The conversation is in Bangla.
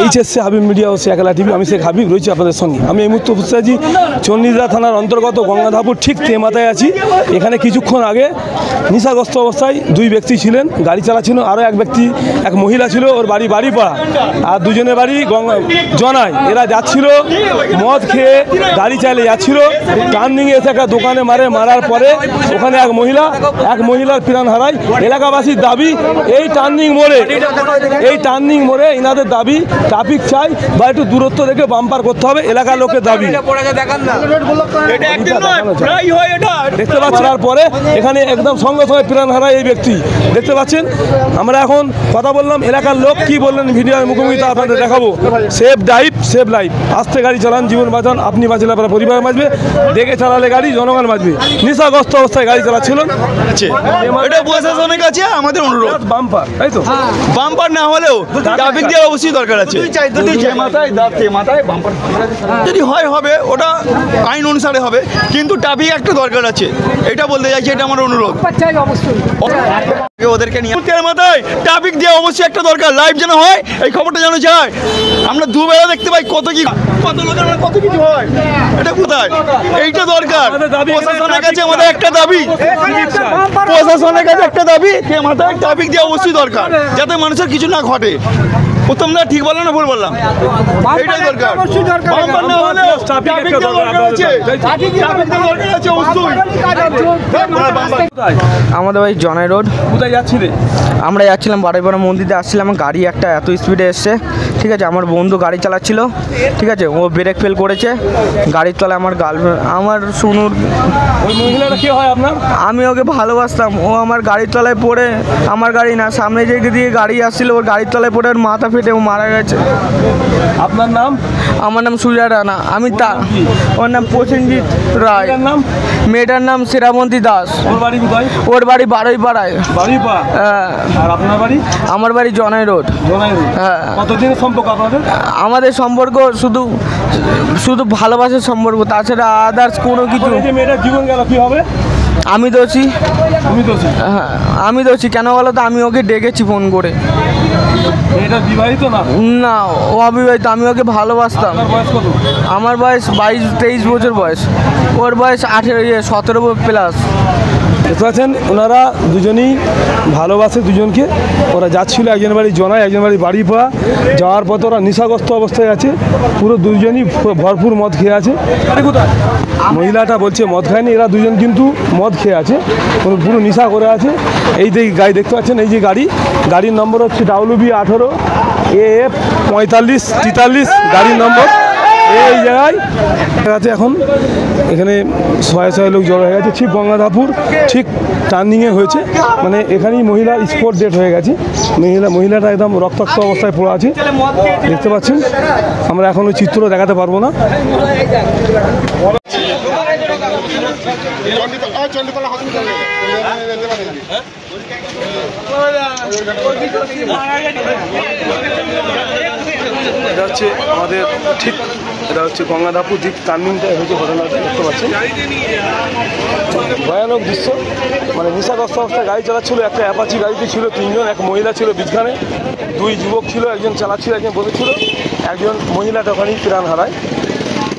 এইচএসসি হাবিব মিডিয়া ও শেখ টিভি, আমি শেখ হাবিব রয়েছি আপনাদের সঙ্গে। আমি এই মুহূর্তে উপস্থিত আছি চন্ডিদা থানার অন্তর্গত গঙ্গাধাপুর ঠিক তেমাথায় আছি। এখানে কিছুক্ষণ আগে নেশাগ্রস্ত অবস্থায় দুই ব্যক্তি ছিলেন, গাড়ি চালাচ্ছিল। আরও এক ব্যক্তি, এক মহিলা ছিল, ওর বাড়ি বাড়িপাড়া, আর দুজনের বাড়ি জনায়। এরা যাচ্ছিল মদ খেয়ে, গাড়ি চালিয়ে যাচ্ছিল। টার্নিংয়ে এসে একটা দোকানে মারার পরে ওখানে এক মহিলার প্রাণ হারায়। এলাকাবাসীর দাবি এই টার্নিং মোড়ে এনাদের দাবি ট্রাফিক চাই বা একটু দূরত্ব দেখে বাম্পার করতে হবে, এলাকার লোকের দাবি। দেখতে পাচ্ছেন পরে এখানে একদম সঙ্গে সঙ্গে প্রাণ হারায় এই ব্যক্তি, দেখতে পাচ্ছেন। আমরা এখন কথা বললাম, এলাকার লোক কি বললেন ভিডিওর মুখোমুখি তা আপনাদের দেখাবো। Safe drive, safe life. আস্তে গাড়ি চালান, জীবন বাঁচান। আপনি বাঁচলে আপনার পরিবার বাঁচবে, দেখে চালালে গাড়ি জনগণ বাঁচবে। নেশাগ্রস্ত অবস্থায় গাড়ি চালাচ্ছিলেন, এটা প্রশাসনের কাছে আমাদের অনুরোধ। বাম্পার, তাই তো? বাম্পার না হলেও ট্রাফিক দেওয়া অবশ্যই দরকার আছে। যদি হয় হবে, ওটা আইন অনুসারে হবে, কিন্তু ট্রাফিক একটা দরকার আছে, এটা বলতে চাইছি। এটা আমার অনুরোধ ওদেরকে নিয়ে। মাথায় ট্রাফিক দেওয়া অবশ্যই একটা দরকার, লাইভ যেন হয়, এই খবরটা যেন যায়। আমরা দুবেলা দেখতে পাই কত লোকের কত কিছু হয়। এটা কোথায়? এইটা দরকার। প্রশাসনের কাছে আমাদের একটা দাবি, প্রশাসনের কাছে একটা দাবি, মাথায় ট্রাফিক দেওয়া অবশ্যই দরকার, যাতে মানুষের কিছু না ঘটে। প্রথমটা ঠিক বললাম না ভুল বললাম? এইটাই দরকার। আমাদের ভাই জনাই রোড। কোথায় যাচ্ছিলে? আমরা যাচ্ছিলাম বাড়িপাড়া মন্দিরে আসছিলাম। গাড়ি একটা এত স্পিডে এসছে, ঠিক আছে। আমার বন্ধু গাড়ি চালাচ্ছিল, ঠিক আছে। ও ব্রেক ফেল করেছে, গাড়ির তলায় আমার গার্লফ্রেন্ড, আমার শুনুর। ওই মহিলাটা কি হয় আপনার? আমি ওকে ভালোবাসতাম। ও আমার গাড়ির তলায় পড়ে, আমার গাড়ি না, সামনে যে দিয়ে গাড়ি আসছিল, ওর গাড়ির তলায় পড়ে ওর মাথা ফেটে ও মারা গেছে। আপনার নাম? আমার নাম সূর্যা রানা। আমি ওর নাম প্রসেনজিৎ রায়। মেয়েটার নাম শ্রাবন্তী দাস। ওর বাড়ি কোথায়? ওর বাড়ি বারুইপাড়ায়। বারুইপাড়া? হ্যাঁ। আর আপনার বাড়ি? আমার বাড়ি জনাই রোড। হ্যাঁ। কতদিনের সম্পর্ক আপনাদের? আমাদের সম্পর্ক শুধু ভালোবাসার সম্পর্ক, তাছাড়া আদার্স কোনো কিছু। মেয়েটার জীবন গেল, কি হবে? আমি দোষী। তুমি দোষী? হ্যাঁ, আমি দোষী। কেন বলো তো? আমি ওকে ডেকেছি ফোন করে। এটা বিবাহিত না? না, ও অবিবাহিত। আমি ওকে ভালোবাসতাম। বয়স কত? আমার বয়স 22-23 বছর বয়স। ওর বয়স 17 প্লাস। দেখতে পাচ্ছেন, ওনারা দুজনেই ভালোবাসে দুজনকে। ওরা যাচ্ছিল, একজন বাড়ি জনায়, একজন বাড়ি বাড়িপাড়া। যাওয়ার পথে ওরা নেশাগ্রস্ত অবস্থায় আছে, পুরো দুজনই ভরপুর মদ খেয়ে আছে। কোথায়? মহিলাটা বলছে মদ খায়নি, এরা দুজন কিন্তু মদ খেয়ে আছে, পুরো নেশা করে আছে। এই যে গাড়ি দেখতে পাচ্ছেন, এই যে গাড়ির নম্বর হচ্ছে WB18 AF 4543 গাড়ির নম্বর। এই জায়গায় আছে এখন, এখানে শয়ে লোক জড়ো হয়ে গেছে। ঠিক গঙ্গাধাপুর ঠিক টার্নিংয়ে হয়েছে, মানে এখানেই মহিলা স্পট ডেট হয়ে গেছে। মহিলাটা একদম রক্তাক্ত অবস্থায় পড়ে আছে, দেখতে পাচ্ছেন। আমরা এখন ওই চিত্র দেখাতে পারবো না। এটা হচ্ছে আমাদের ঠিক, এটা হচ্ছে গঙ্গাধাপুর ঠিক টার্নিংটাই হয়েছে ঘটনাটা, দেখতে পাচ্ছেন। ভয়ানক দৃশ্য, মানে নেশাগ্রস্ত অবস্থায় গাড়ি চালাচ্ছিল। একটা অ্যাপাচি গাড়িতে ছিল 3 জন, এক মহিলা ছিল বিছখানে, 2 যুবক ছিল, একজন চালাচ্ছিল, একজন বসেছিল, একজন মহিলাটা ওখানেই প্রাণ হারায়।